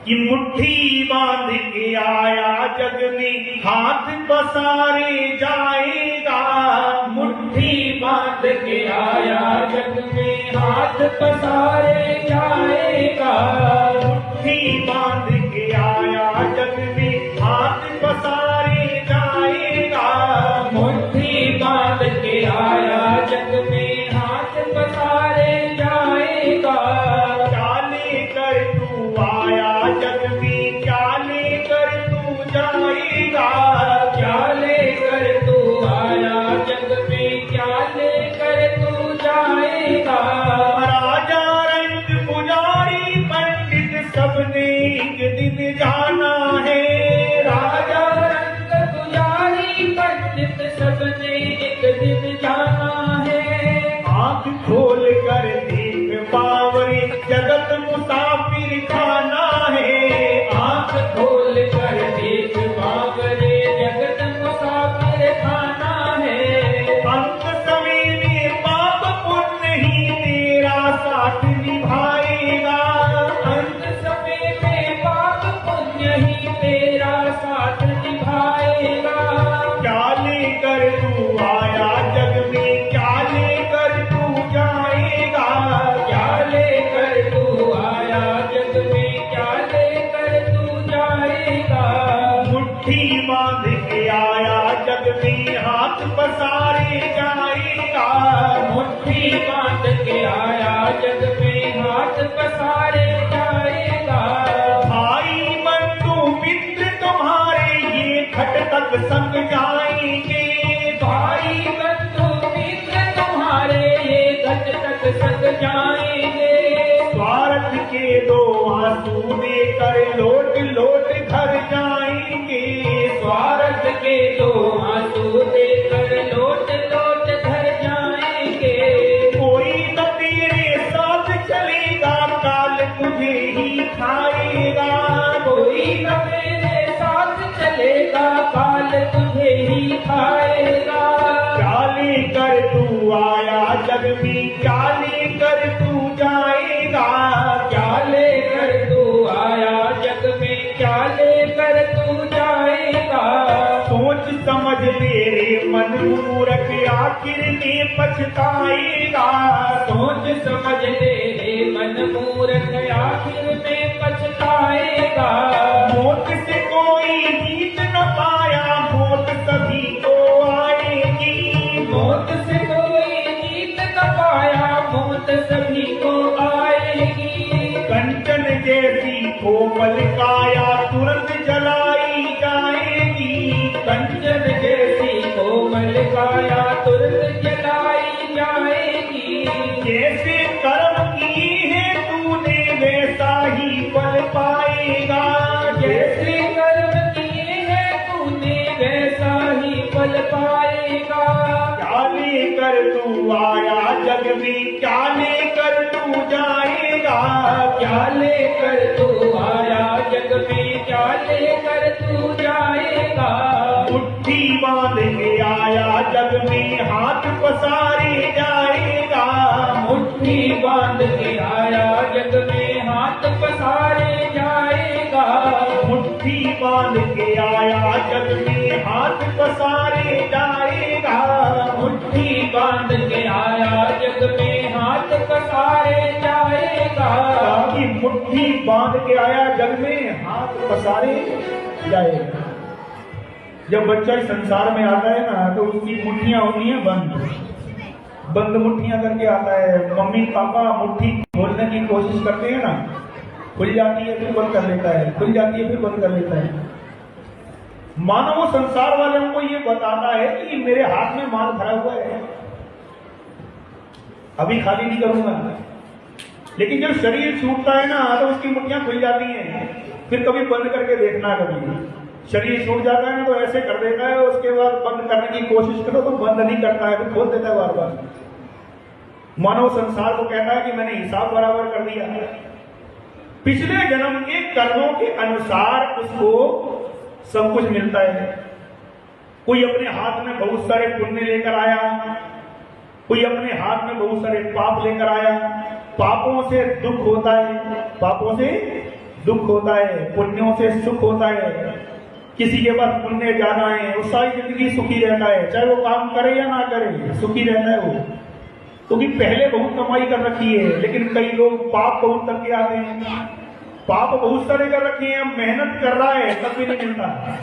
कि मुट्ठी बांध के आया जग में हाथ पसारे जाएगा। मुट्ठी बांध के आया जग में हाथ पसारे जाएगा। मुट्ठी बांध के आया जग में हाथ पसारे जाएगा। मुट्ठी बांध के आया जग में हाथ पसारे जाएगा। क्या लेकर तू आया जग में, क्या लेकर तू जाएगा। क्या लेकर तू आया जग में, क्या लेकर तू जाएगा। राजा रंग पुजारी पंडित सबने एक दिन जाना है। राजा रंग पुजारी पंडित सबने एक दिन जाना है। आंख खोल कर देख बावरे जगत मुसाफिर खाना है। आंख खोल कर देख बाबरे जगत मुसाफिर खाना है। अंत समय में पाप पुण्य ही तेरा साथ निभाएगा। अंत समय में पाप पुण्य ही तेरा साथ निभाएगा। क्या लेकर तू आया जग में, क्या लेकर तू जाएगा। क्या लेकर तू आया जग में, क्या लेकर तू जाएगा। मुट्ठी बांध के आया जग में हाथ पसारे जाएगा। मुट्ठी बांध के आया जग में हाथ पसारे जाएगा। भाई बंधु मित्र तुम्हारे ये घट तक संग जाएंगे। भाई बंधु मित्र तुम्हारे ये घट तक सक जाएंगे। स्वार्थ के दो आंसू देकर लौट लौट घर जाएंगे। स्वार्थ के दो आंसू देकर लौट लौट घर जाएंगे। कोई न तेरे साथ चलेगा, काल तुझे ही खाएगा। कोई न मेरे साथ चलेगा, काल तुझे ही खाएगा। क्या लेकर तू आया जग में, क्या लेकर तू जाएगा। क्या लेकर तू आया जग में, क्या लेकर तू जाएगा। सोच समझ तेरे मन मूर्ख आखिर में पछताएगा। सोच समझ तेरे मन मूर्ख आखिर में पछताएगा। मौत से कोई जीत न पाया, मौत सभी को आएगी। मौत से कोई जीत न पाया, मौत सभी को आएगी। कंचन जैसी कोमल काया तुरंत जलाई जाएगी। कंचन जैसी कोमल काया तुरंत जलाई जाएगी। जैसे कर्म किए हैं तूने वैसा ही फल पाएगा। जैसे कर्म किए हैं तूने वैसा ही फल पाएगा। क्या लेकर तू आया जग में, क्या लेकर तू जाएगा। क्या लेकर तू आया जग में, क्या लेकर तू जाएगा। मुट्ठी बांध के आया जग में हाथ पसारे जाएगा। मुट्ठी बांध के आया जग में हाथ पसारे जाएगा। मुट्ठी बांध के आया जग में हाथ पसारे जाएगा। मुट्ठी बांध के आया जग में हाथ पसारे जाएगा। कि मुट्ठी बांध के आया जग में हाथ पसारे जाएगा। जब बच्चा इस संसार में आता है ना, तो उसकी मुट्ठियां होती हैं बंद बंद मुट्ठियां करके आता है। मम्मी पापा मुट्ठी खोलने की कोशिश करते हैं ना, खुल जाती है फिर बंद कर लेता है, खुल जाती है फिर बंद कर लेता है। मानव संसार वालों को ये बताता है कि मेरे हाथ में माल भरा हुआ है, अभी खाली नहीं करूंगा। लेकिन जब शरीर छूटता है ना, तो उसकी मुट्ठियां खुल जाती हैं। फिर कभी बंद करके देखना, कभी शरीर छूट जाता है ना तो ऐसे कर देता है, उसके बाद बंद करने की कोशिश करो तो बंद नहीं करता है, फिर खोल देता है बार बार। मानव संसार को कहता है कि मैंने हिसाब बराबर कर दिया। पिछले जन्म के कर्मों के अनुसार उसको सब कुछ मिलता है। कोई अपने हाथ में बहुत सारे पुण्य लेकर आया, कोई अपने हाथ में बहुत सारे पाप लेकर आया। पापों से दुख होता है, पापों से दुख होता है, पुण्यों से सुख होता है। किसी के पास पुण्य ज्यादा है, वो सारी जिंदगी सुखी रहता है, चाहे वो काम करे या ना करे, सुखी रहता है वो, क्योंकि पहले बहुत कमाई कर रखी है। लेकिन कई लोग पाप बहुत करके आते हैं, पाप बहुत सारे कर रखे हैं, मेहनत कर रहा है तब भी नहीं मिलता।